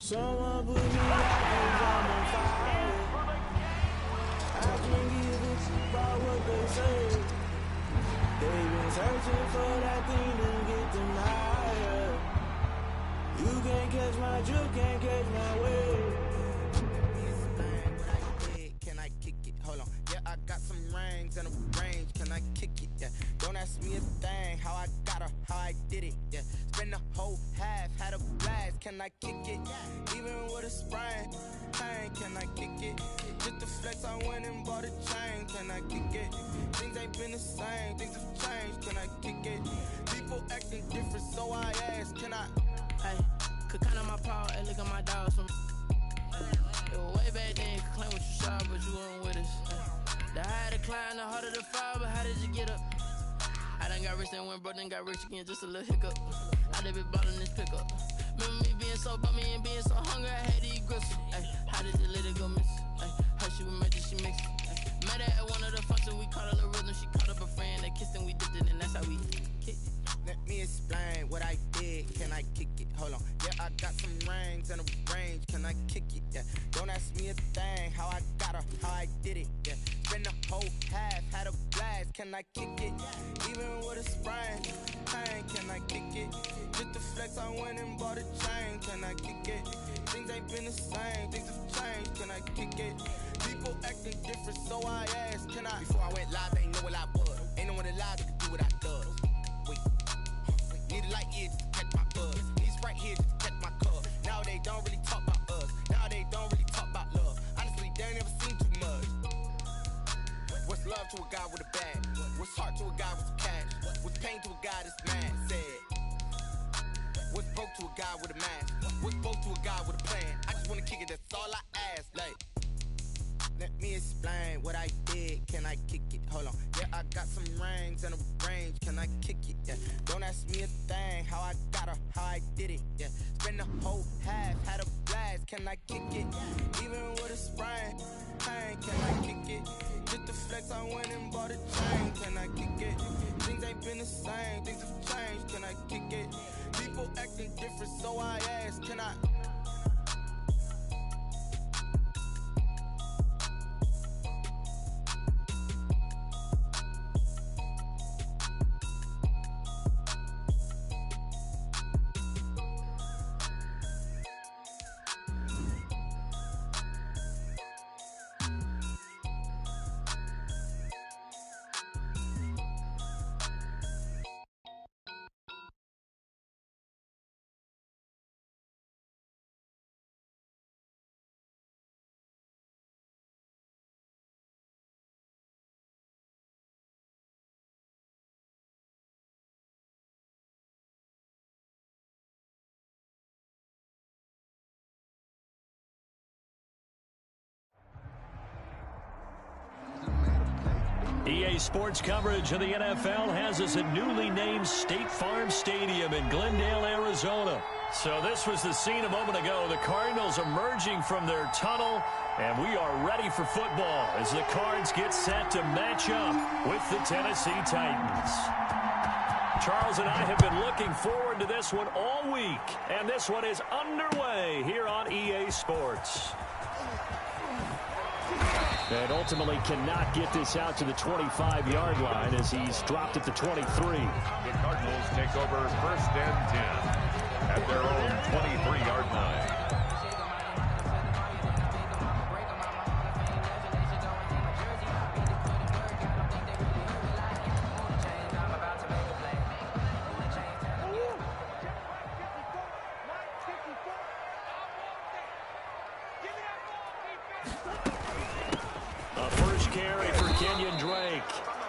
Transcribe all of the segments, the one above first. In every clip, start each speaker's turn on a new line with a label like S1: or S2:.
S1: Someone put me out 'cause I'm on fire. I can't give a fuck about what they say. They've been searching for that thing to get them higher. You can't catch my drift, can't catch my wave.
S2: Can I kick it? Hold on. Yeah, I got some rings and a range. Can I kick it? Yeah. Don't ask me a thing. How I got her, how I did it. Yeah. Spend the whole half, had a blast. Can I kick it? Even with a sprain. Pain, can I kick it? Just the flex, I went and bought a chain. Can I kick it? Things ain't been the same. Things have changed. Can I kick it? People acting different, so I ask. Can I?
S3: Hey, could count on my paw and look at my dogs from. It was way back then, you could claim what you saw, but you weren't with us. The higher the climb, the harder the fall, but how did you get up? I done got rich and went broke, then got rich again, just a little hiccup. I done been ballin' this pickup. Remember me being so bummy and being so hungry, I had to eat gristle. Ay, how did you let it go miss? Ay, how she was magic, she mixed it. Met her at one of the functions, we caught a little rhythm, she caught up a friend, they kissed and we dipped it, and that's how we kicked it.
S2: Let me explain what I did. Can I kick it? Hold on. Yeah, I got some rings and a range. Can I kick it? Yeah. Don't ask me a thing. How I got her, how I did it. Yeah. Spend the whole half, had a blast. Can I kick it? Even with a sprain. Pain, can I kick it? Just the flex, I went and bought a chain. Can I kick it? Things ain't been the same. Things have changed. Can I kick it? People acting different, so I asked. Can I? Before I went live, they ain't know what I was. Ain't no one alive that could do what I does. Wait. Need a light here just to catch my buzz. Need right here just to catch my cup. Now they don't really talk about us. Now they don't really talk about love. Honestly, they ain't never seen too much. What's love to a guy with a bag? What's heart to a guy with some cash? What's pain to a guy that's mad? Said. What's broke to a guy with a mask? What's broke to a guy with a plan? I just wanna kick it, that's all I ask. Like, let me explain what I did. Can I kick it? Hold on. Yeah, I got some rings and a range. Can I kick it? Yeah. Don't ask me a thing. How I got her, how I did it. Yeah. Spend the whole half, had a blast. Can I kick it? Even with a sprain. Pain, can I kick it? Just the flex, I went and bought a chain. Can I kick it? Things ain't been the same. Things have changed. Can I kick it? People acting different, so I ask. Can I?
S4: EA Sports coverage of the NFL has us at newly named State Farm Stadium in Glendale, Arizona. So this was the scene a moment ago. The Cardinals emerging from their tunnel, and we are ready for football as the Cards get set to match up with the Tennessee Titans. Charles and I have been looking forward to this one all week, and this one is underway here on EA Sports. And ultimately cannot get this out to the 25-yard line as he's dropped at the 23.
S5: The Cardinals take over 1st and 10 at their own 23-yard line.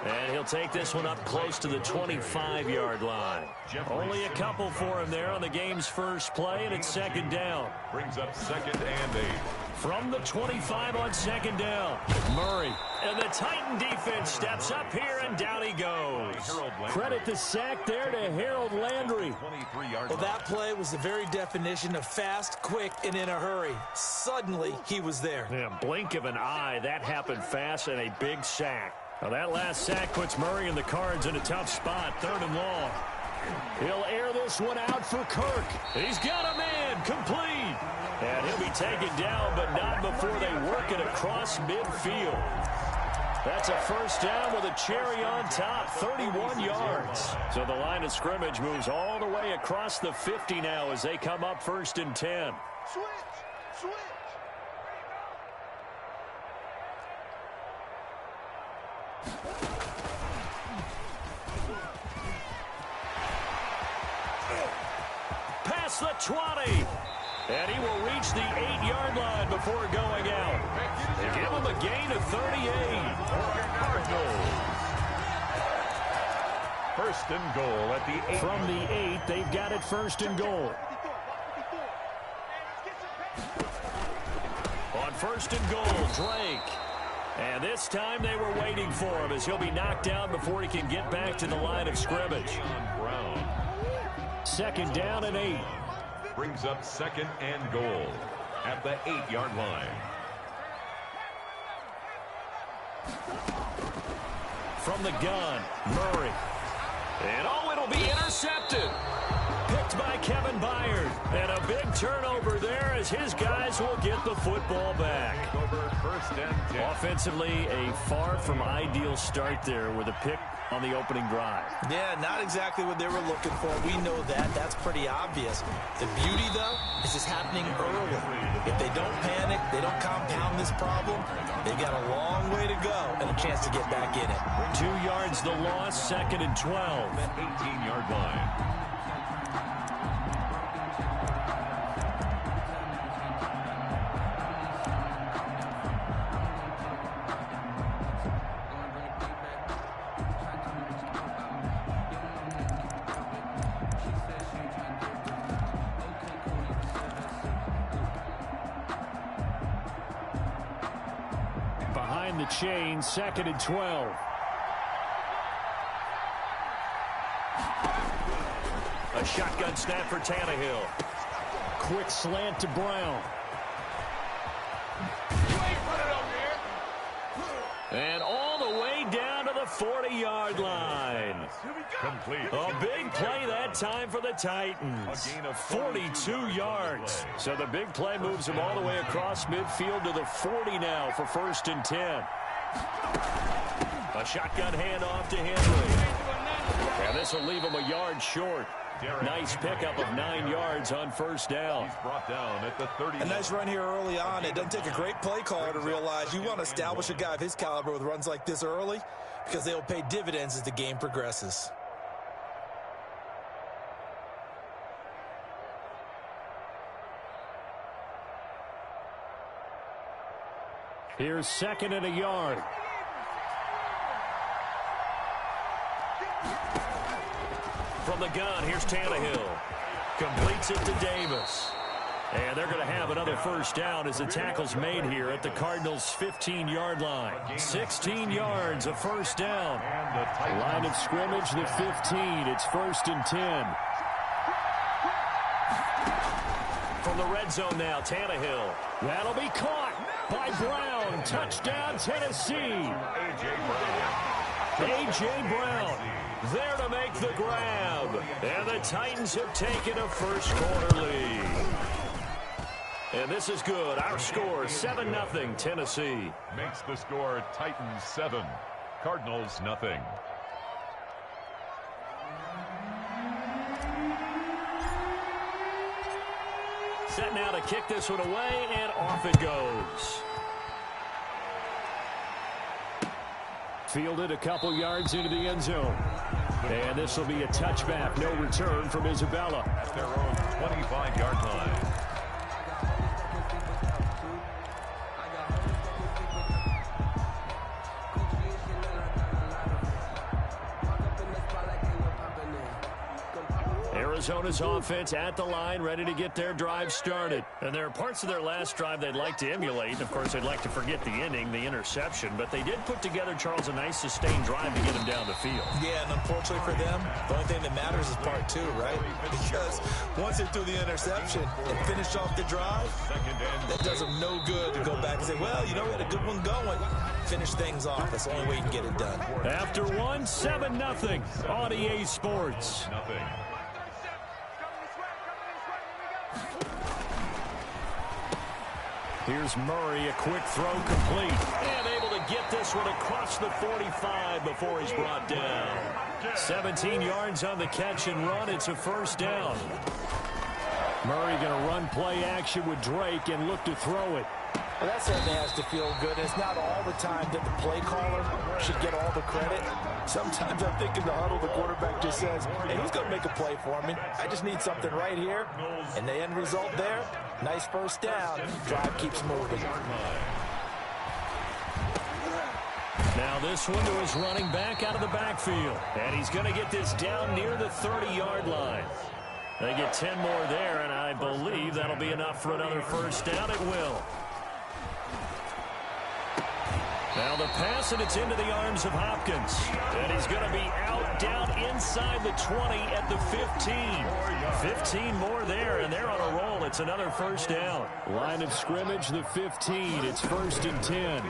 S4: And he'll take this one up close to the 25-yard line. Only a couple for him there on the game's first play, and it's 2nd down.
S5: Brings up 2nd and 8.
S4: From the 25 on 2nd down, Murray. And the Titan defense steps up here, and down he goes. Credit the sack there to Harold Landry.
S6: Well, that play was the very definition of fast, quick, and in a hurry. Suddenly, he was there.
S4: Yeah, blink of an eye, that happened fast, and a big sack. Now that last sack puts Murray and the Cards in a tough spot, 3rd and long. He'll air this one out for Kirk. He's got a man complete. take it down, but not before they work it across midfield. That's a first down with a cherry on top, 31 yards. So the line of scrimmage moves all the way across the 50 now as they come up 1st and 10.
S7: Switch.
S4: Past the 20. And he will reach the 8-yard line before going out. They give him a gain of 38.
S5: Cardinals. 1st and goal at the 8.
S4: From the 8, they've got it 1st and goal. On 1st and goal, Drake. And this time they were waiting for him as he'll be knocked down before he can get back to the line of scrimmage.
S5: Brown
S4: 2nd down and 8.
S5: brings up 2nd and goal at the 8-yard line.
S4: From the gun, Murray. And it'll be intercepted. Picked by Kevin Byard. And a big turnover there as his guys will get the football back.
S5: Over 1st and 10.
S4: Offensively, a far from ideal start there with a pick on the opening drive.
S6: Yeah, not exactly what they were looking for. We know that. That's pretty obvious. The beauty, though, is it's happening early. If they don't panic, they don't compound this problem, they've got a long way to go and a chance to get back in it.
S4: 2 yards the loss, 2nd and 12.
S5: That 18-yard line.
S4: Behind the chain, 2nd and 12. A shotgun snap for Tannehill. Quick slant to Brown. And all the way down to the 40-yard line.
S5: Complete.
S4: A big play that time for the Titans.
S5: A gain of
S4: 42 yards. So the big play moves them all the way across midfield to the 40 now for 1st and 10. A shotgun handoff to Henry. And this will leave him a yard short. Nice pickup of 9 yards on 1st down.
S5: He's brought down at the 30.
S6: A nice run here early on. It doesn't take a great play caller to realize you want to establish a guy of his caliber with runs like this early because they'll pay dividends as the game progresses.
S4: Here's 2nd and a yard. From the gun, here's Tannehill. Completes it to Davis. And they're going to have another 1st down as the tackle's made here at the Cardinals' 15-yard line. 16 yards, a 1st down. Line of scrimmage, the 15. It's 1st and 10. From the red zone now, Tannehill. That'll be caught by Brown. Touchdown, Tennessee. A.J. Brown there to make the grab. And the Titans have taken a first-quarter lead. And this is good. Our score, 7-0, Tennessee.
S5: Makes the score Titans 7, Cardinals nothing.
S4: Set now to kick this one away, and off it goes. Fielded a couple yards into the end zone. And this will be a touchback. No return from Isabella.
S5: At their own 25-yard line.
S4: Arizona's offense at the line, ready to get their drive started. And there are parts of their last drive they'd like to emulate. Of course, they'd like to forget the ending, the interception. But they did put together, Charles, a nice sustained drive to get them down the field.
S6: Yeah, and unfortunately for them, the only thing that matters is part 2, right? Because once they threw the interception and finished off the drive, that does them no good to go back and say, well, you know, we had a good one going. Finish things off. That's the only way you can get it done.
S4: After one, 7-0 on EA Sports.
S5: Nothing.
S4: Here's Murray, a quick throw complete. And able to get this one across the 45 before he's brought down. 17 yards on the catch and run. It's a first down. Murray going to run play action with Drake and look to throw it.
S6: Well, that certainly has to feel good. It's not all the time that the play caller should get all the credit. Sometimes I think in the huddle, the quarterback just says, hey, who's going to make a play for me? I just need something right here. And the end result there, nice first down. Drive keeps moving.
S4: Now this one to his running back out of the backfield. And he's going to get this down near the 30-yard line. They get 10 more there, and I believe that'll be enough for another first down. It will. Now the pass, and it's into the arms of Hopkins. And he's going to be out, down inside the 20 at the 15. 15 more there, and they're on a roll. It's another first down. Line of scrimmage, the 15. It's 1st and 10.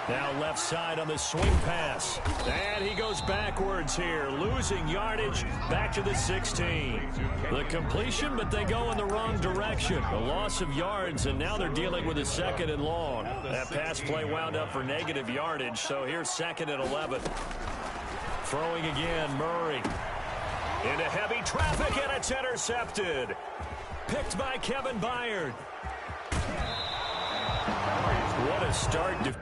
S4: Now left side on the swing pass. And he goes backwards here, losing yardage back to the 16. The completion, but they go in the wrong direction. A loss of yards, and now they're dealing with a 2nd and long. That pass play wound up for negative yardage, so here's 2nd and 11. Throwing again, Murray. Into heavy traffic, and it's intercepted. Picked by Kevin Byard. What a start to...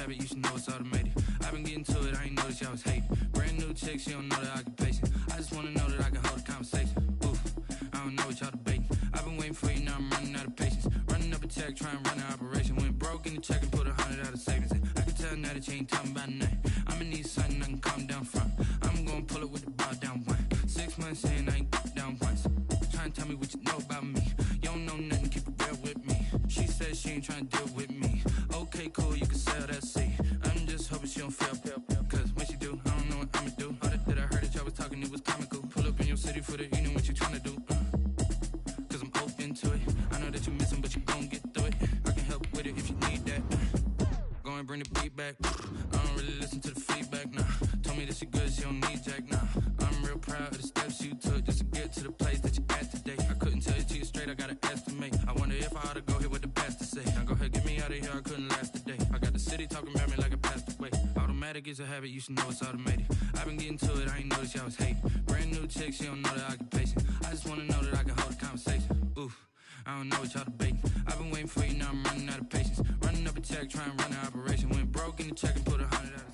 S3: You should know it's automated. I've been getting to it, I ain't noticed y'all was hating. Brand new chick, she don't know the occupation. I just wanna know that I can hold a conversation. Oof, I don't know what y'all debating. I've been waiting for you, now I'm running out of patience. Running up a check, trying to run an operation. Went broke in the check and put 100 out of savings in. I can tell now that you ain't talking about nothing. I'ma need something I can calm down from. I'm gonna pull it with the ball down one. 6 months in, I ain't down once. Trying to tell me what you know about me. You don't know nothing, keep it real with me. She said she ain't trying to deal with me. Okay, cool, you can sell that seat. I'm just hoping she don't fail, cause when she do, I don't know what I'ma do. All that I heard that y'all was talking, it was comical. Pull up in your city for the evening, what you tryna do? Cause I'm open to it. I know that you missing, but you gon' get through it. I can help with it if you need that. Go and bring the beat back. I don't really listen to the feedback, nah. Told me that she good, she don't need jack, nah. I'm real proud of the steps you took just to get to the place that you at today. I couldn't tell you to you straight, I gotta estimate. I wonder if I ought to go here with the pastor say. Now go ahead, get me out of here, I couldn't last a day. I got the city talking about me like a passed away. Automatic is a habit, you should know it's automated. I've been getting to it, I ain't noticed y'all was hating. Brand new chick, she don't know the occupation. I just wanna know that I can hold a conversation. Oof, I don't know what y'all debating. I've been waiting for you, now I'm running out of patience. Running up a check, trying to run an operation. Went broke in the check and put 100 out of savings.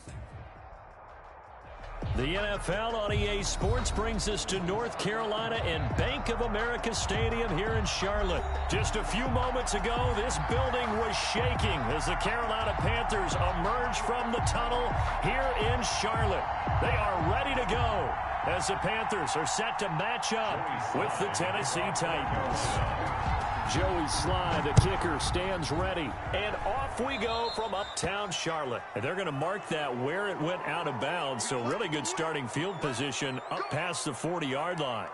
S4: The NFL on EA Sports brings us to North Carolina and Bank of America Stadium here in Charlotte. Just a few moments ago, this building was shaking as the Carolina Panthers emerged from the tunnel here in Charlotte. They are ready to go as the Panthers are set to match up with the Tennessee Titans. Joey Sly, the kicker, stands ready. And off we go from uptown Charlotte. And they're going to mark that where it went out of bounds. So really good starting field position up past the 40-yard line.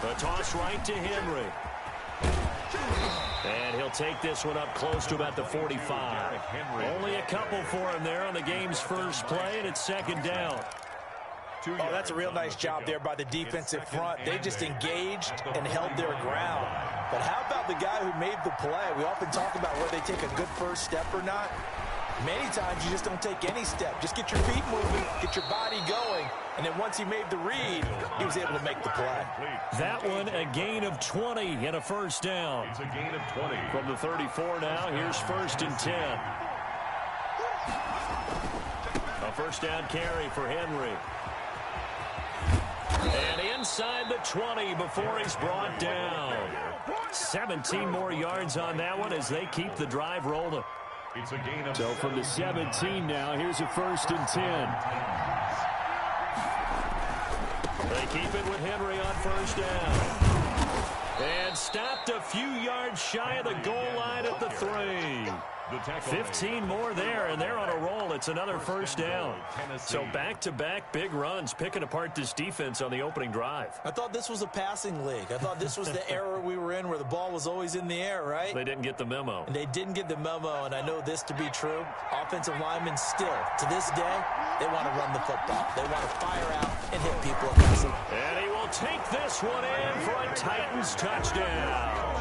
S4: A toss right to Henry. And he'll take this one up close to about the 45. Only a couple for him there on the game's first play, and it's 2nd down.
S6: Oh, that's a real nice job there by the defensive front. They just engaged and held their ground. But how about the guy who made the play? We often talk about whether they take a good first step or not. Many times you just don't take any step. Just get your feet moving, get your body going, and then once he made the read, he was able to make the play.
S4: That one, a gain of 20 and a first down.
S5: It's a gain of 20.
S4: From the 34 now, here's 1st and 10. A first down carry for Henry. And inside the 20 before he's brought down. 17 more yards on that one as they keep the drive rolling.
S5: It's a gain of
S4: So from the 17 now, here's a 1st and 10. They keep it with Henry on 1st down. And stopped a few yards shy of the goal line at the 3. 15 more there, and they're on a roll. It's another 1st down. So back-to-back big runs, picking apart this defense on the opening drive.
S6: I thought this was a passing league. I thought this was the era we were in where the ball was always in the air, right?
S4: They didn't get the memo.
S6: And they didn't get the memo, and I know this to be true. Offensive linemen still, to this day, they want to run the football. They want to fire out and hit people across it.
S4: And he will take this one in for a Titans touchdown.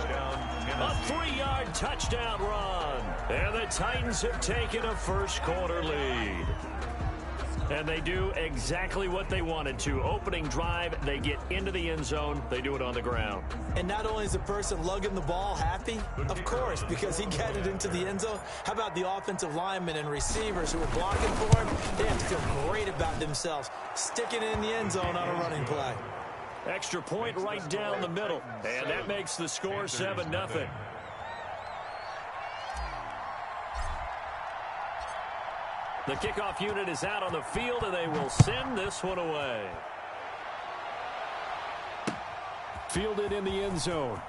S4: A 3-yard touchdown run. And the Titans have taken a first-quarter lead. And they do exactly what they wanted to. Opening drive, they get into the end zone. They do it on the ground.
S6: And not only is the person lugging the ball happy, of course, because he got it into the end zone. How about the offensive linemen and receivers who were blocking for him? They have to feel great about themselves, sticking it in the end zone on a running play.
S4: Extra point right down the middle. And that makes the score 7-0. The kickoff unit is out on the field, and they will send this one away. Fielded in the end zone.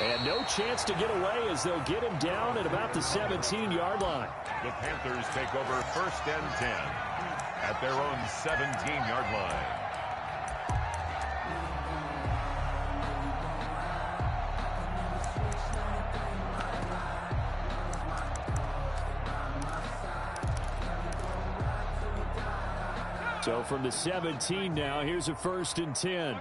S4: And no chance to get away as they'll get him down at about the 17-yard line.
S5: The Panthers take over 1st and 10 at their own 17-yard line.
S4: So from the 17 now, here's a 1st and 10.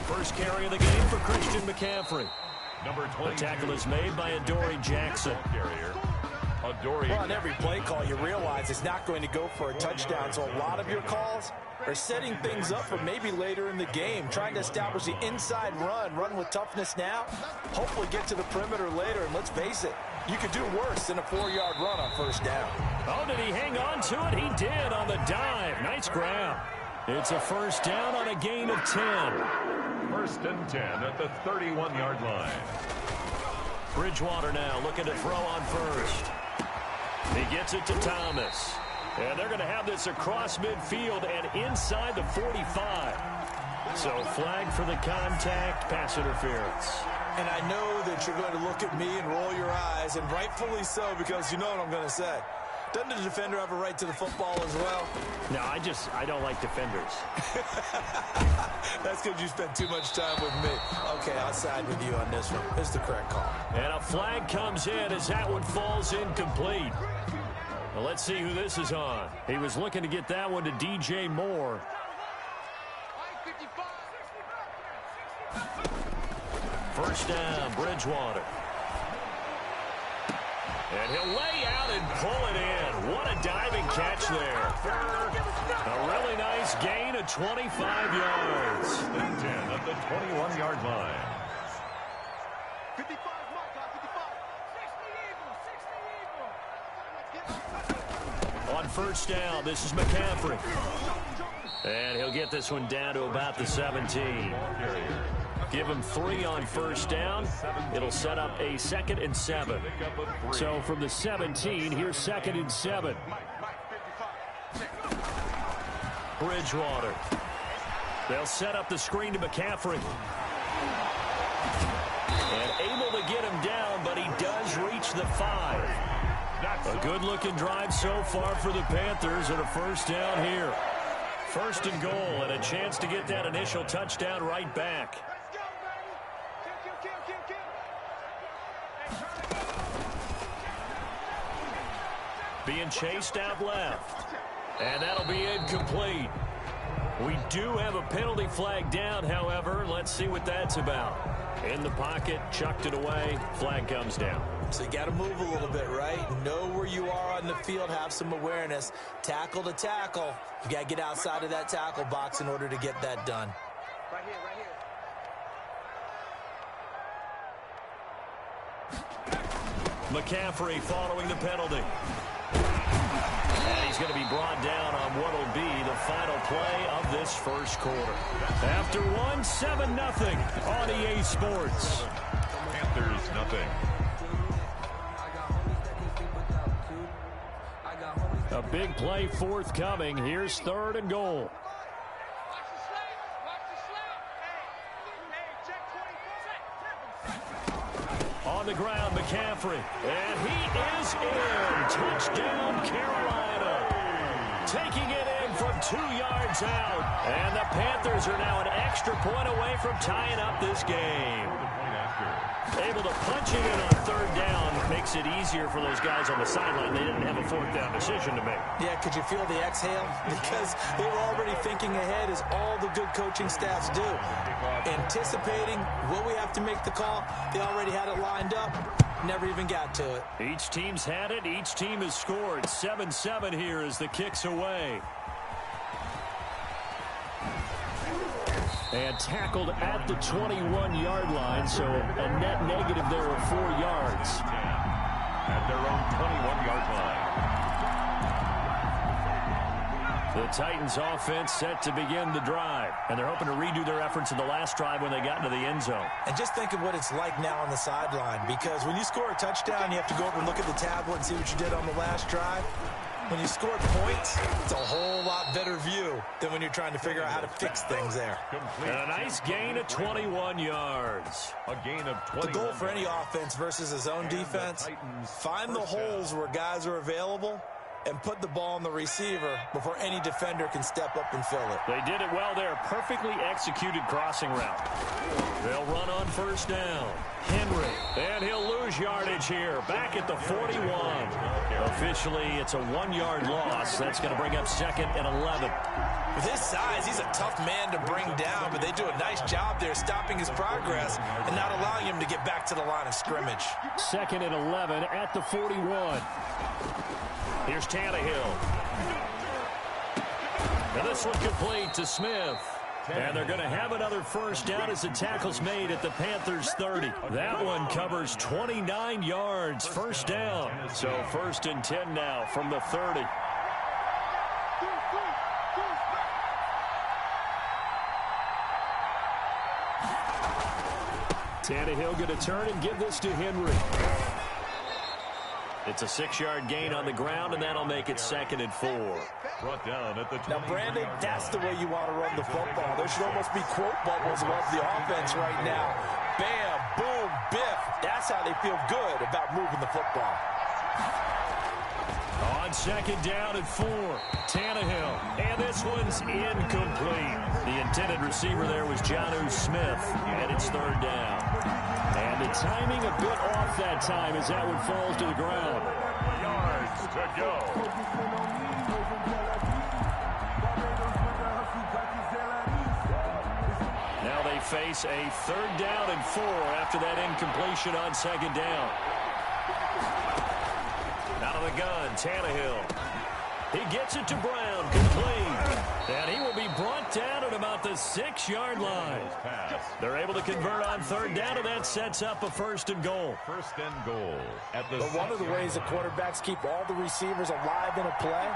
S4: First carry of the game for Christian McCaffrey.
S5: Number 22.
S4: The tackle is made by Adoree Jackson.
S6: Well, on every play call, you realize it's not going to go for a touchdown, so a lot of your calls are setting things up for maybe later in the game, trying to establish the inside run with toughness now, hopefully get to the perimeter later, and let's face it, you could do worse than a 4-yard run on 1st down.
S4: Oh, did he hang on to it? He did on the dive. Nice grab. It's a 1st down on a gain of 10.
S5: 1st and 10 at the 31-yard line.
S4: Bridgewater now looking to throw on 1st. He gets it to Thomas. And they're going to have this across midfield and inside the 45. So flag for the contact, pass interference.
S6: And I know that you're going to look at me and roll your eyes, and rightfully so, because you know what I'm going to say. Doesn't the defender have a right to the football as well?
S4: No, I don't like defenders.
S6: That's because you spent too much time with me. Okay, I'll side with you on this one. It's the correct call.
S4: And a flag comes in as that one falls incomplete. Well, let's see who this is on. He was looking to get that one to DJ Moore. First down, Bridgewater. And he'll lay out and pull it in. What a diving catch there. A really nice gain of 25 yards.
S5: 10 at the 21-yard line.
S1: 55, 60
S4: On 1st down, this is McCaffrey. And he'll get this one down to about the 17. Give him 3 on 1st down. It'll set up a 2nd and 7. So from the 17, here's 2nd and 7. Bridgewater. They'll set up the screen to McCaffrey. And able to get him down, but he does reach the 5. A good-looking drive so far for the Panthers and a 1st down here. 1st and goal and a chance to get that initial touchdown right back. Being chased out left. And that'll be incomplete. We do have a penalty flag down, however. Let's see what that's about. In the pocket, chucked it away, flag comes down.
S6: So you got to move a little bit, right? Know where you are on the field, have some awareness. Tackle to tackle. You got to get outside of that tackle box in order to get that done.
S7: Right here, right here.
S4: McCaffrey following the penalty. And he's going to be brought down on what will be the final play of this first quarter. After one, 7-0 on EA Sports.
S5: Panthers, nothing.
S4: A big play forthcoming. Here's 3rd and goal. On the ground, McCaffrey. And he is in. Touchdown, Carolina. Taking it in from 2 yards out. And the Panthers are now an extra point away from tying up this game. Able to punch it in on 3rd down. Makes it easier for those guys on the sideline. They didn't have a 4th down decision to make.
S6: Yeah, could you feel the exhale? Because they were already thinking ahead, as all the good coaching staffs do. Anticipating, will we have to make the call? They already had it lined up. Never even got to it.
S4: Each team's had it. Each team has scored. 7-7 here as the kick's away. And tackled at the 21-yard line, so a net negative there of 4 yards.
S5: At their own 21-yard line.
S4: The Titans offense set to begin the drive, and they're hoping to redo their efforts in the last drive when they got into the end zone.
S6: And just think of what it's like now on the sideline, because when you score a touchdown, you have to go over and look at the tablet and see what you did on the last drive. When you score points, it's a whole lot better view than when you're trying to figure out how to fix things there.
S4: And a nice gain of 21 yards.
S5: A gain of 21.
S6: The goal for any offense versus a zone defense, find the holes where guys are available and put the ball on the receiver before any defender can step up and fill it.
S4: They did it well there. Perfectly executed crossing route. They'll run on 1st down. Henry. And he'll lose yardage here. Back at the 41. Officially, it's a 1-yard loss. That's going to bring up 2nd and 11.
S6: With his size, he's a tough man to bring down, but they do a nice job there stopping his progress and not allowing him to get back to the line of scrimmage.
S4: 2nd and 11 at the 41. Here's Tannehill. And this one complete to Smith. And they're going to have another 1st down as the tackle's made at the Panthers 30. That one covers 29 yards. 1st down. So 1st and 10 now from the 30. Tannehill going to turn and give this to Henry. It's a 6-yard gain on the ground, and that'll make it 2nd and 4.
S5: Brought down at the 20.
S6: Now, Brandon, that's the way you want to run the football. There should almost be quote bubbles above the offense right now. Bam, boom, biff. That's how they feel good about moving the football.
S4: On 2nd down and 4, Tannehill. And this one's incomplete. The intended receiver there was Jonnu Smith, and it's 3rd down. And the timing a bit off that time as that one falls to the ground.
S5: Yards to go.
S4: Now they face a 3rd down and 4 after that incompletion on 2nd down. Out of the gun, Tannehill. He gets it to Brown, complete. And he will be brought down at about the 6-yard line. They're able to convert on 3rd down, and that sets up a 1st and goal.
S5: 1st and goal. At the
S6: But one of the ways the quarterbacks keep all the receivers alive in a play,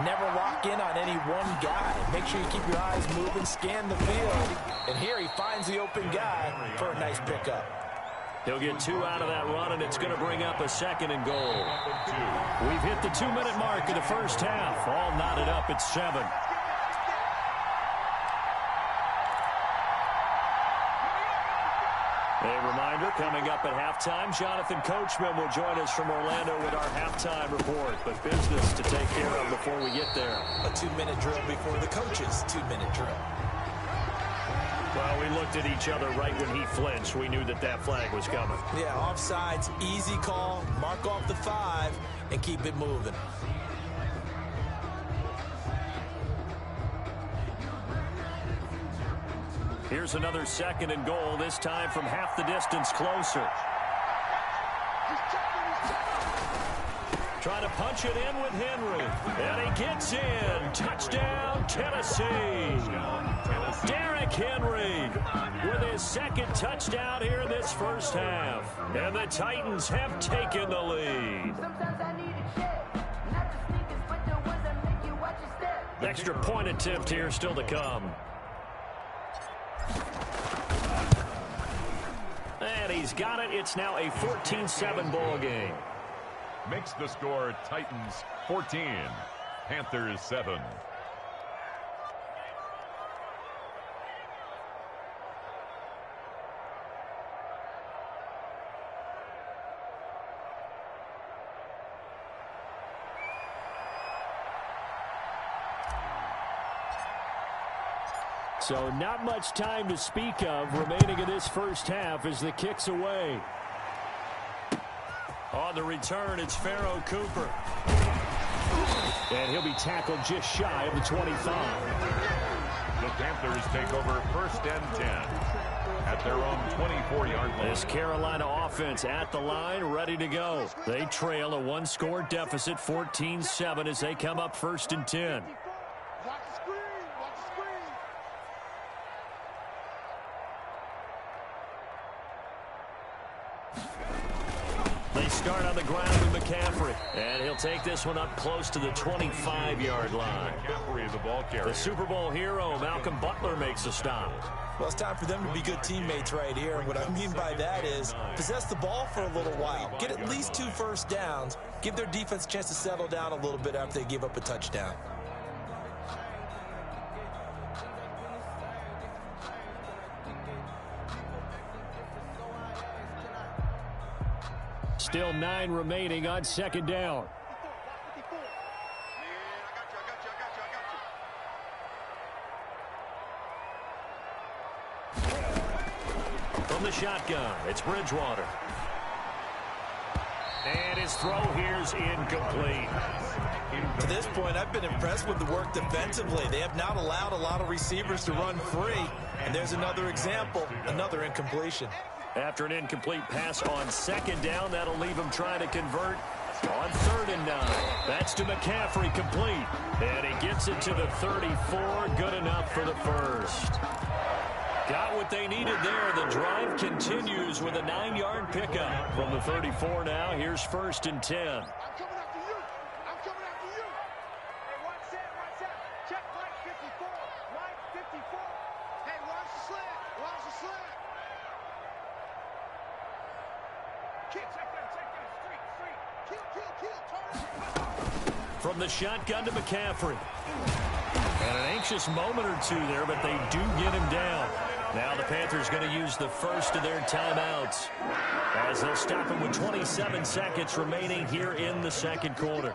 S6: never lock in on any one guy. Make sure you keep your eyes moving, scan the field. And here he finds the open guy for a nice pickup.
S4: He'll get 2 out of that run, and it's going to bring up a 2nd and goal. We've hit the 2-minute mark of the 1st half. All knotted up at 7. A reminder, coming up at halftime, Jonathan Coachman will join us from Orlando with our halftime report. But business to take care of before we get there.
S6: A 2-minute drill before the coach's 2-minute drill.
S4: Well, we looked at each other right when he flinched. We knew that that flag was coming.
S6: Yeah, offsides, easy call, mark off the 5, and keep it moving.
S4: Here's another 2nd and goal, this time from half the distance closer. Trying to punch it in with Henry. And he gets in. Touchdown, Tennessee. Derrick Henry with his 2nd touchdown here in this first half. And the Titans have taken the lead. Extra point attempt here still to come. And he's got it. It's now a 14-7 ball game.
S5: Makes the score Titans 14, Panthers 7.
S4: So not much time to speak of remaining in this first half as the kick's away. On the return, it's Pharaoh Cooper. And he'll be tackled just shy of the 25.
S5: The Panthers take over 1st and 10 at their own 24-yard line.
S4: This Carolina offense at the line, ready to go. They trail a 1-score deficit, 14-7, as they come up 1st and 10. They start on the ground with McCaffrey. And he'll take this one up close to the 25-yard line.
S5: McCaffrey, the ball carrier.
S4: The Super Bowl hero, Malcolm Butler, makes a stop.
S6: Well, it's time for them to be good teammates right here. What I mean by that is possess the ball for a little while. Get at least 2 first downs. Give their defense a chance to settle down a little bit after they give up a touchdown.
S4: Still 9 remaining on 2nd down. From the shotgun, it's Bridgewater. And his throw here's incomplete.
S6: To this point, I've been impressed with the work defensively. They have not allowed a lot of receivers to run free. And there's another example, another incompletion.
S4: After an incomplete pass on 2nd down, that'll leave him trying to convert on 3rd and 9. That's to McCaffrey, complete. And he gets it to the 34, good enough for the first. Got what they needed there. The drive continues with a 9-yard pickup. From the 34 now, here's 1st and 10.
S8: I'm coming after you. I'm coming after you. Hey, watch that. Check Mike 54. Mike 54. Hey, watch the slant. Watch the slant.
S4: From the shotgun to McCaffrey. And an anxious moment or two there, but they do get him down. Now the Panthers going to use the first of their timeouts as they'll stop him with 27 seconds remaining here in the 2nd quarter.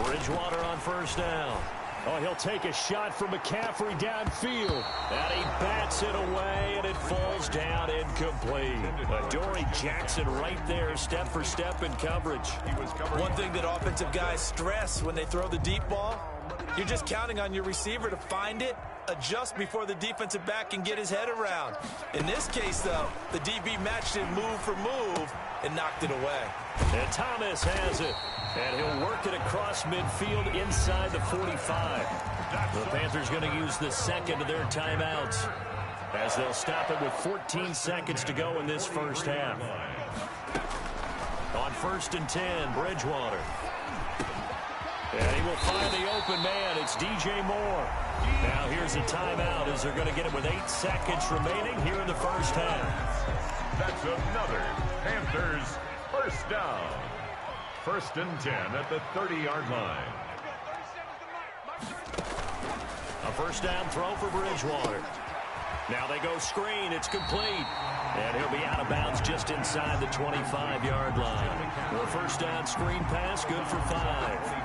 S4: Bridgewater on 1st down. Oh, he'll take a shot from McCaffrey downfield. And he bats it away, and it falls down incomplete. Adoree Jackson right there, step for step in coverage.
S6: One thing that offensive guys stress when they throw the deep ball, you're just counting on your receiver to find it, adjust before the defensive back can get his head around. In this case, though, the DB matched it move for move and knocked it away.
S4: And Thomas has it. And he'll work it across midfield inside the 45. The Panthers going to use the 2nd of their timeouts as they'll stop it with 14 seconds to go in this first half. On 1st and 10, Bridgewater. And he will find the open man. It's DJ Moore. Now here's a timeout as they're going to get it with 8 seconds remaining here in the first half.
S5: That's another Panthers first down. 1st and 10 at the 30-yard line.
S4: A first down throw for Bridgewater. Now they go screen. It's complete. And he'll be out of bounds just inside the 25-yard line. The first down screen pass, good for 5.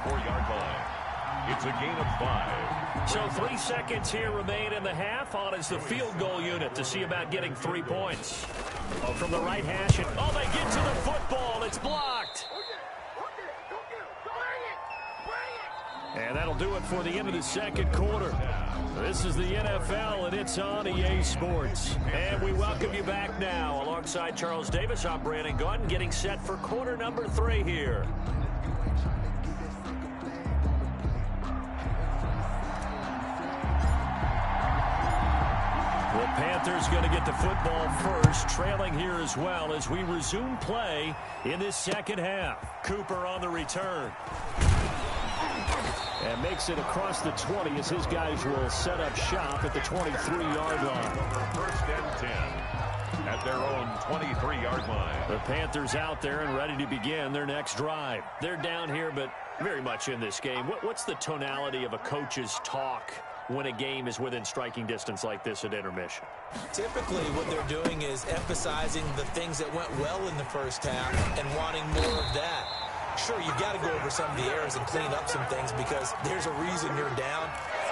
S5: 24-yard line. It's a gain of 5.
S4: So 3 seconds here remain in the half. On is the field goal unit to see about getting 3 points. Oh, from the right hash. And, oh, they get to the football. It's blocked. And that'll do it for the end of the second quarter. This is the NFL, and it's on EA Sports. And we welcome you back now. Alongside Charles Davis, I'm Brandon Gaudin, getting set for quarter number 3 here. The Panthers going to get the football first, trailing here as well as we resume play in this second half. Cooper on the return. And makes it across the 20 as his guys will set up shop at the 23-yard line.
S5: First and 10 at their own 23-yard line.
S4: The Panthers out there and ready to begin their next drive. They're down here, but very much in this game. What's the tonality of a coach's talk when a game is within striking distance like this at intermission?
S6: Typically, what they're doing is emphasizing the things that went well in the first half and wanting more of that. Sure, you've got to go over some of the errors and clean up some things because there's a reason you're down.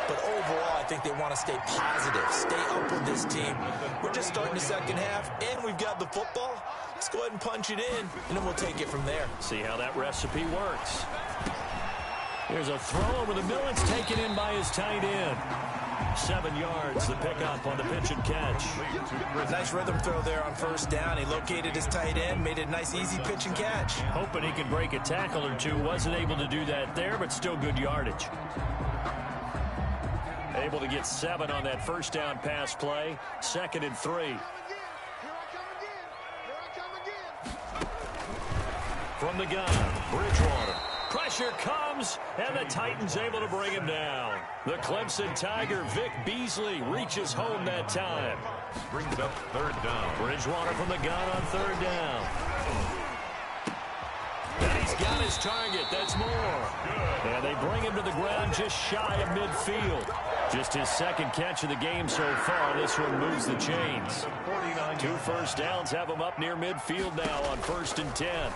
S6: But overall, I think they want to stay positive, stay up with this team. We're just starting the second half, and we've got the football. Let's go ahead and punch it in, and then we'll take it from there.
S4: See how that recipe works. Here's a throw over the middle. It's taken in by his tight end. 7 yards, the pickup on the pitch and catch.
S6: Nice rhythm throw there on first down. He located his tight end, made it a nice, easy pitch and catch.
S4: Hoping he could break a tackle or two. Wasn't able to do that there, but still good yardage. Able to get 7 on that first down pass play. 2nd and 3. From the gun, Bridgewater. Pressure comes, and the Titans able to bring him down. The Clemson Tiger, Vic Beasley, reaches home that time.
S5: Brings up 3rd down.
S4: Bridgewater from the gun on 3rd down. And he's got his target. That's more. And they bring him to the ground just shy of midfield. Just his 2nd catch of the game so far. This one moves the chains. 2 first downs have him up near midfield now on 1st and 10.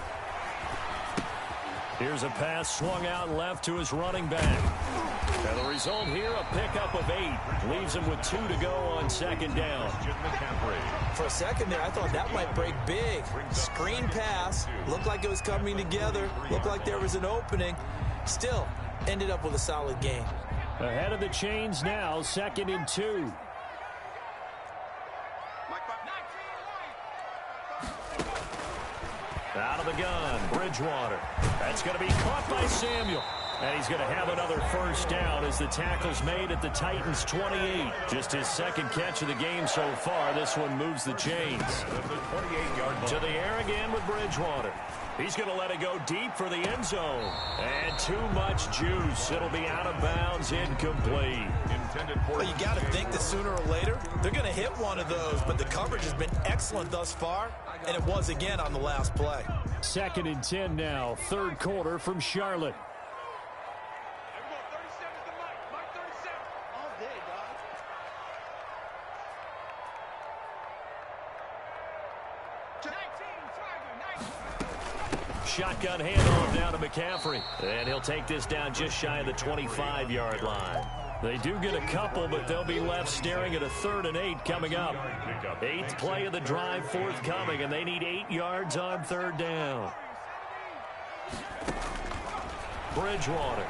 S4: Here's a pass swung out left to his running back. And the result here, a pickup of 8. Leaves him with 2 to go on 2nd down.
S6: For a second there, I thought that might break big. Screen pass. Looked like it was coming together. Looked like there was an opening. Still, ended up with a solid game.
S4: Ahead of the chains now, 2nd and 2. Out of the gun, Bridgewater. That's going to be caught by Samuel. And he's going to have another first down as the tackle's made at the Titans' 28. Just his 2nd catch of the game so far. This one moves the chains. To the air again with Bridgewater. He's going to let it go deep for the end zone. And too much juice. It'll be out of bounds, incomplete.
S6: Well, you got to think that sooner or later, they're going to hit one of those. But the coverage has been excellent thus far. And it was again on the last play.
S4: 2nd and 10 now. 3rd quarter from Charlotte. Shotgun handoff down to McCaffrey. And he'll take this down just shy of the 25-yard line. They do get a couple, but they'll be left staring at a 3rd and 8 coming up. 8th play of the drive forthcoming, and they need 8 yards on 3rd down. Bridgewater.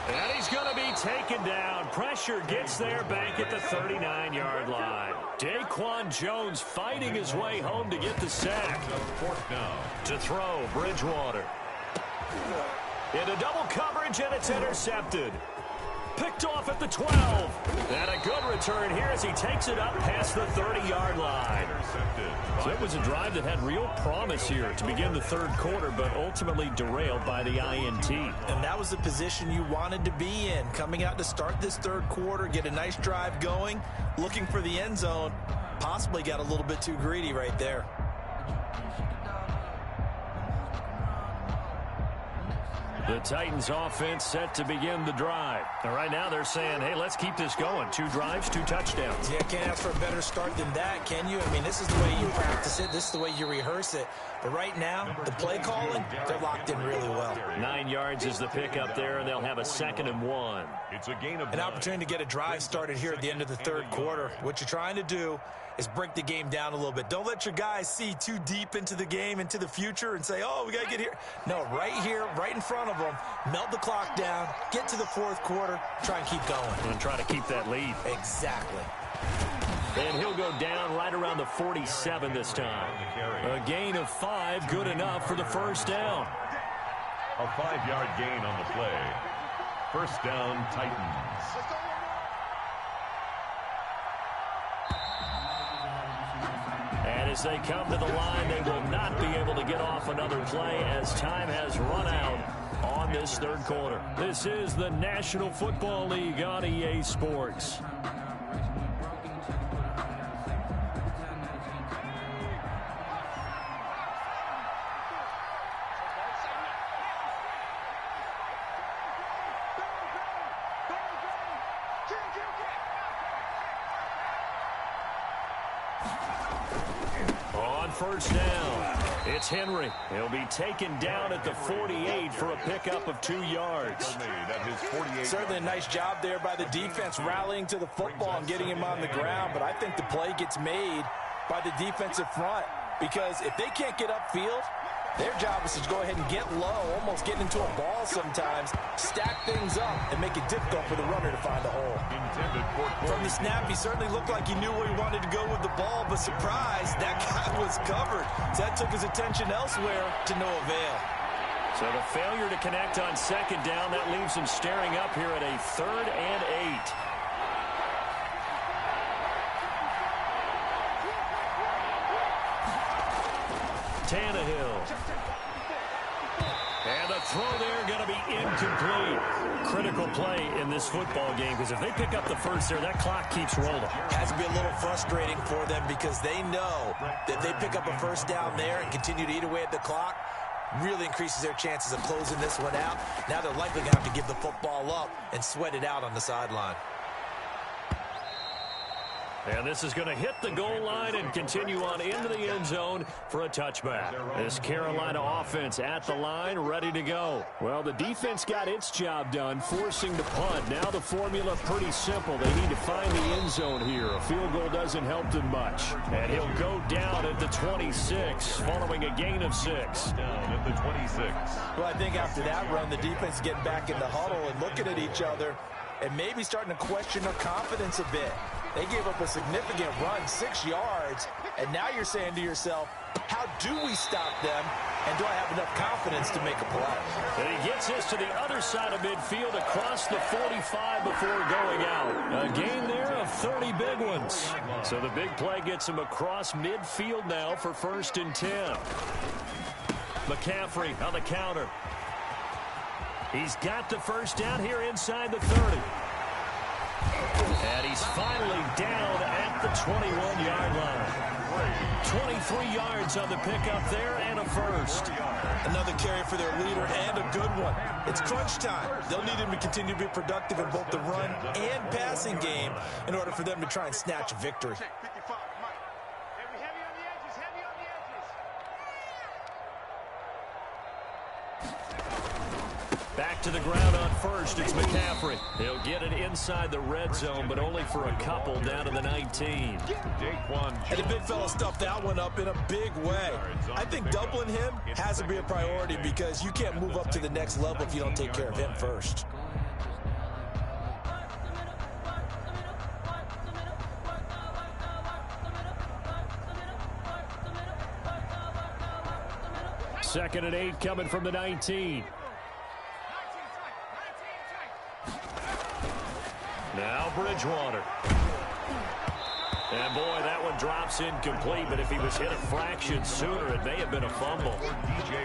S4: And he's going to be taken down. Pressure gets there back at the 39-yard line. Daquan Jones fighting his way home to get the sack.
S5: 4th down.
S4: To throw, Bridgewater. Into double coverage, and it's intercepted. Picked off at the 12. And a good return here as he takes it up past the 30-yard line. So it was a drive that had real promise here to begin the 3rd quarter, but ultimately derailed by the INT.
S6: And that was the position you wanted to be in. Coming out to start this 3rd quarter, get a nice drive going, looking for the end zone. Possibly got a little bit too greedy right there.
S4: The Titans offense set to begin the drive. And right now they're saying, hey, let's keep this going. 2 drives, 2 touchdowns.
S6: Yeah, can't ask for a better start than that, can you? I mean, this is the way you practice it. This is the way you rehearse it. But right now, the play calling, they're locked in really well.
S4: 9 yards is the pickup there, and they'll have a 2nd and 1.
S5: It's a gain of
S6: an opportunity to get a drive started here at the end of the 3rd quarter. What you're trying to do is break the game down a little bit. Don't let your guys see too deep into the game, into the future, and say, oh, we got to get here. No, right here, right in front of them, melt the clock down, get to the fourth quarter, try and keep going.
S4: And try to keep that lead.
S6: Exactly.
S4: And he'll go down right around the 47 this time. A gain of 5, good enough for the first down.
S5: A 5-yard gain on the play. First down, Titans.
S4: And as they come to the line, they will not be able to get off another play as time has run out on this third quarter. This is the National Football League on EA Sports. First down. It's Henry. He'll be taken down at the 48 for a pickup of 2 yards.
S6: Certainly a nice job there by the defense rallying to the football and getting him on the ground, but I think the play gets made by the defensive front because if they can't get upfield, their job is to go ahead and get low, almost get into a ball sometimes, stack things up, and make it difficult for the runner to find a hole. From the snap, he certainly looked like he knew where he wanted to go with the ball, but surprise, that guy was covered. So that took his attention elsewhere to no avail.
S4: So the failure to connect on second down, that leaves him staring up here at a 3rd and 8. Tannehill. And the throw there going to be incomplete. Critical play in this football game because if they pick up the first there, that clock keeps rolling.
S6: Has to be a little frustrating for them because they know that if they pick up a first down there and continue to eat away at the clock, really increases their chances of closing this one out. Now they're likely going to have to give the football up and sweat it out on the sideline.
S4: And this is going to hit the goal line and continue on into the end zone for a touchback. This Carolina offense at the line, ready to go. Well, the defense got its job done, forcing the punt. Now the formula pretty simple. They need to find the end zone here. A field goal doesn't help them much. And he'll go down at the 26, following a gain of 6.
S5: Down at the 26.
S6: Well, I think after that run, the defense is getting back in the huddle and looking at each other and maybe starting to question their confidence a bit. They gave up a significant run, 6 yards, and now you're saying to yourself, how do we stop them, and do I have enough confidence to make a play?
S4: And he gets this to the other side of midfield across the 45 before going out. A gain there of 30 big ones. So the big play gets him across midfield now for 1st and 10. McCaffrey on the counter. He's got the first down here inside the 30. And he's finally down at the 21-yard line. 23 yards on the pickup there and a first.
S6: Another carry for their leader and a good one. It's crunch time. They'll need him to continue to be productive in both the run and passing game in order for them to try and snatch a victory.
S4: Back to the ground on first, it's McCaffrey. He'll get it inside the red zone, but only for a couple down to the 19.
S6: And the big fella stuffed that one up in a big way. I think doubling him has to be a priority because you can't move up to the next level if you don't take care of him first.
S4: Second and 8 coming from the 19. Now Bridgewater. And boy, that one drops incomplete, but if he was hit a fraction sooner, it may have been a fumble.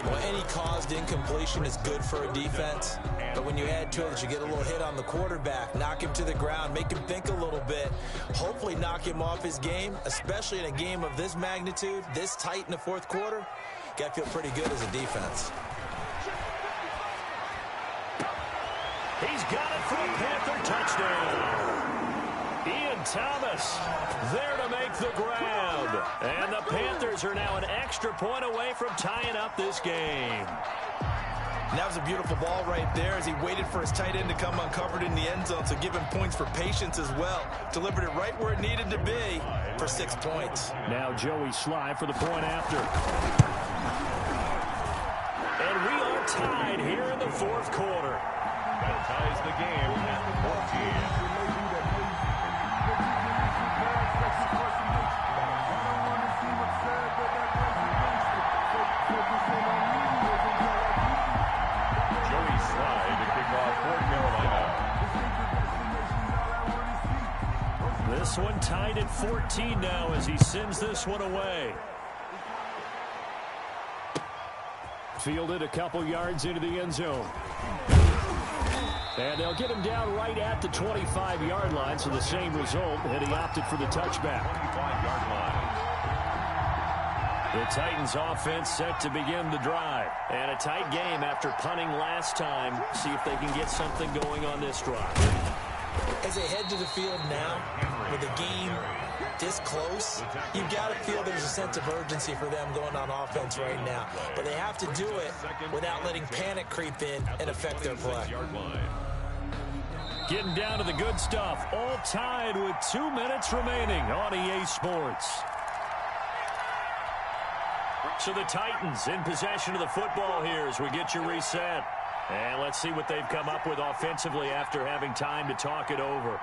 S6: Well, any caused incompletion is good for a defense, but when you add to it that you get a little hit on the quarterback, knock him to the ground, make him think a little bit, hopefully knock him off his game, especially in a game of this magnitude, this tight in the fourth quarter, got to feel pretty good as a defense.
S4: He's got it for a Panther touchdown. Ian Thomas there to make the grab. And the Panthers are now an extra point away from tying up this game.
S6: And that was a beautiful ball right there as he waited for his tight end to come uncovered in the end zone, so give him points for patience as well. Delivered it right where it needed to be, for 6 points.
S4: Now Joey Sly for the point after. And we are tied here in the fourth quarter.
S5: That ties the game at 14. Joey Sly to kick off for Carolina.
S4: This one tied at 14 now as he sends this one away. Fielded a couple yards into the end zone. And they'll get him down right at the 25-yard line, so the same result, and he opted for the touchback.
S5: 25-yard line.
S4: The Titans offense set to begin the drive. And a tight game after punting last time. See if they can get something going on this drive.
S6: As they head to the field now, with the game this close, you've got to feel there's a sense of urgency for them going on offense right now. But they have to do it without letting panic creep in and affect their play.
S4: Getting down to the good stuff. All tied with 2 minutes remaining on EA Sports. So the Titans in possession of the football here as we get you reset. And let's see what they've come up with offensively after having time to talk it over.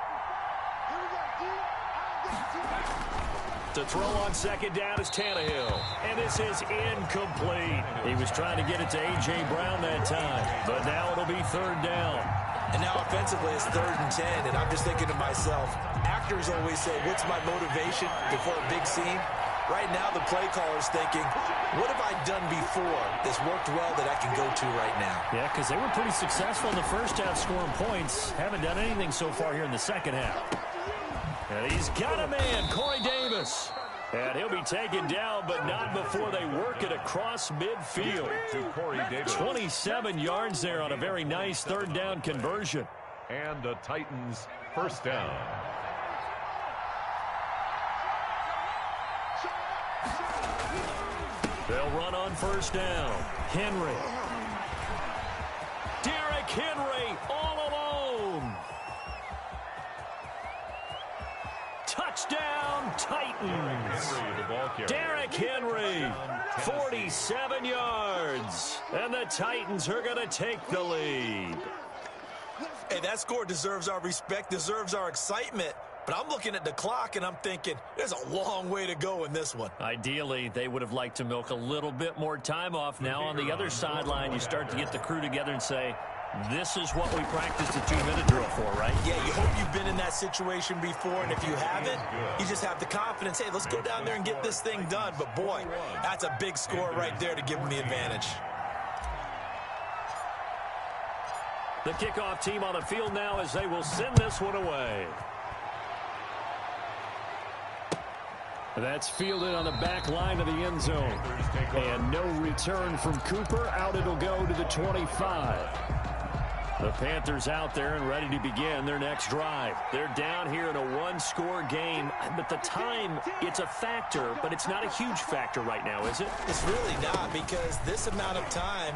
S4: To throw on second down is Tannehill. And this is incomplete. He was trying to get it to A.J. Brown that time. But now it'll be third down.
S6: And now offensively it's 3rd and 10. And I'm just thinking to myself, actors always say, what's my motivation before a big scene? Right now the play caller's thinking, what have I done before that's worked well that I can go to right now?
S4: Yeah, because they were pretty successful in the first half scoring points. Haven't done anything so far here in the second half. And he's got a man, Corey Davis. And he'll be taken down, but not before they work it across midfield.
S5: To Corey Davis.
S4: 27 yards there on a very nice third down conversion.
S5: And the Titans first down.
S4: They'll run on first down. Henry. Derrick Henry all alone. Touchdown, Titans. Derrick Henry, 47 yards. And the Titans are going to take the lead.
S6: Hey, that score deserves our respect, deserves our excitement. But I'm looking at the clock, and I'm thinking, there's a long way to go in this one.
S4: Ideally, they would have liked to milk a little bit more time off. Now on the other sideline, you start to get the crew together and say, this is what we practiced a 2-minute drill for, right?
S6: Yeah, you hope you've been in that situation before, and if you haven't, you just have the confidence, hey, let's go down there and get this thing done. But, boy, that's a big score right there to give them the advantage.
S4: The kickoff team on the field now as they will send this one away. That's fielded on the back line of the end zone. And no return from Cooper. Out it'll go to the 25. The Panthers out there and ready to begin their next drive. They're down here in a one-score game. But the time, it's a factor, but it's not a huge factor right now, is it?
S6: It's really not, because this amount of time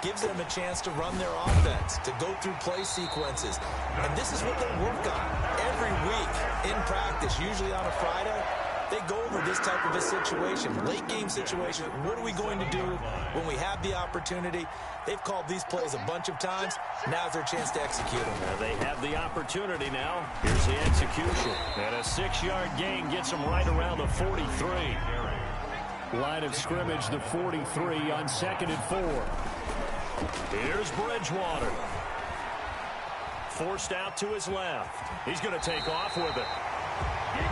S6: gives them a chance to run their offense, to go through play sequences. And this is what they work on every week in practice, usually on a Friday. They go over this type of a situation, late game situation. What are we going to do when we have the opportunity? They've called these plays a bunch of times. Now's their chance to execute them.
S4: They have the opportunity now. Here's the execution. And a 6-yard gain gets them right around the 43. Line of scrimmage, the 43 on 2nd and 4. Here's Bridgewater. Forced out to his left. He's going to take off with it.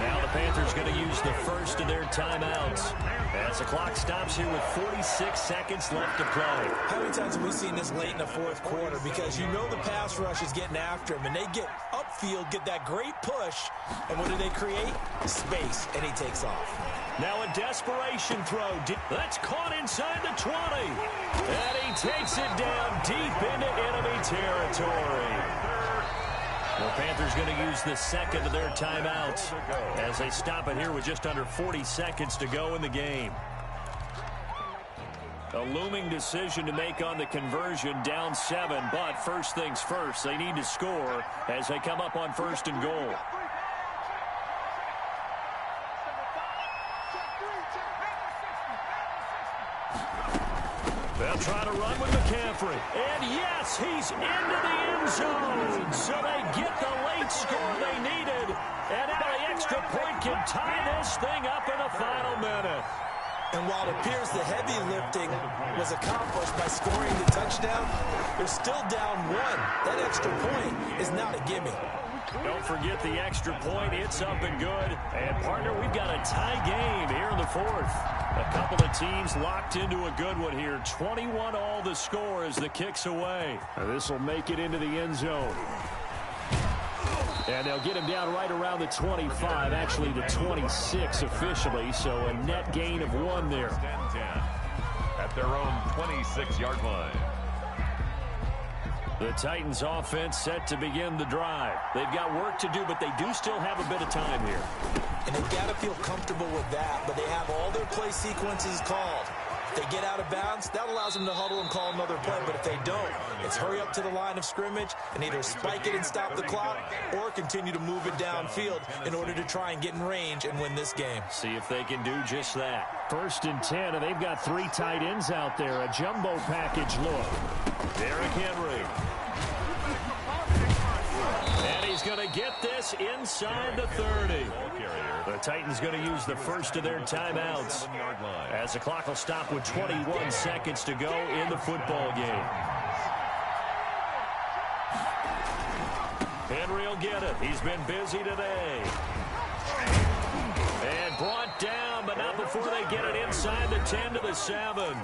S4: Now the Panthers going to use the first of their timeouts as the clock stops here with 46 seconds left to play.
S6: How many times have we seen this late in the fourth quarter? Because you know the pass rush is getting after him, and they get upfield, get that great push, and what do they create? Space, and he takes off.
S4: Now a desperation throw. That's caught inside the 20. And he takes it down deep into enemy territory. The Panthers going to use the second of their timeouts as they stop it here with just under 40 seconds to go in the game. A looming decision to make on the conversion, down 7, but first things first, they need to score as they come up on 1st and goal. They'll try to run with McCaffrey. And yes, he's into the end zone. So they get the late score they needed. And now the extra point can tie this thing up in the final minute.
S6: And while it appears the heavy lifting was accomplished by scoring the touchdown, they're still down one. That extra point is not a gimme.
S4: Don't forget the extra point. It's up and good. And, partner, we've got a tie game here in the fourth. A couple of teams locked into a good one here. 21 all the score as the kick's away. This will make it into the end zone. And they'll get him down right around the 25, actually the 26 officially, so a net gain of 1 there.
S5: 10-10 at their own 26-yard line.
S4: The Titans offense set to begin the drive. They've got work to do, but they do still have a bit of time here.
S6: And they've got to feel comfortable with that, but they have all their play sequences called. If they get out of bounds, that allows them to huddle and call another play. But if they don't, it's hurry up to the line of scrimmage and either spike it and stop the clock or continue to move it downfield in order to try and get in range and win this game.
S4: See if they can do just that. 1st and 10, and they've got 3 tight ends out there. A jumbo package look. Derrick Henry. And he's going to get this inside the 30. The Titans going to use the first of their timeouts as the clock will stop with 21 seconds to go in the football game. Henry will get it. He's been busy today. And brought down, but not before they get it inside the 10 to the 7.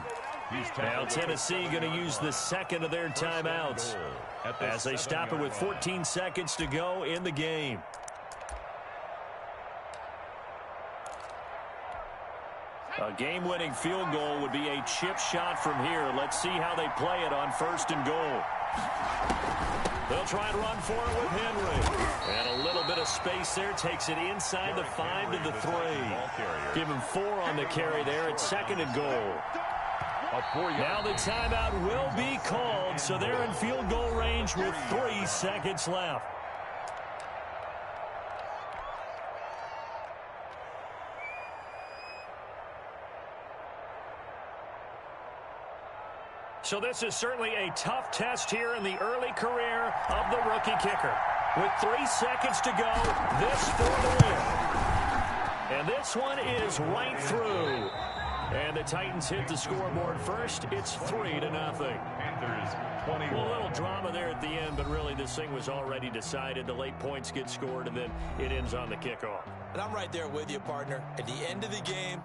S4: Now Tennessee going to use the second of their timeouts as they stop it with 14 seconds to go in the game. A game-winning field goal would be a chip shot from here. Let's see how they play it on 1st and goal. They'll try and run for it with Henry. And a little bit of space there. Takes it inside the 5 to the 3. Give him 4 on the carry there at 2nd and goal. Now the timeout will be called, so they're in field goal range with 3 seconds left. So this is certainly a tough test here in the early career of the rookie kicker. With 3 seconds to go, this for the win. And this one is right through. And the Titans hit the scoreboard first. It's 3-0.
S5: Panthers 21.
S4: Well, a little drama there at the end, but really this thing was already decided. The late points get scored, and then it ends on the kickoff.
S6: And I'm right there with you, partner. At the end of the game,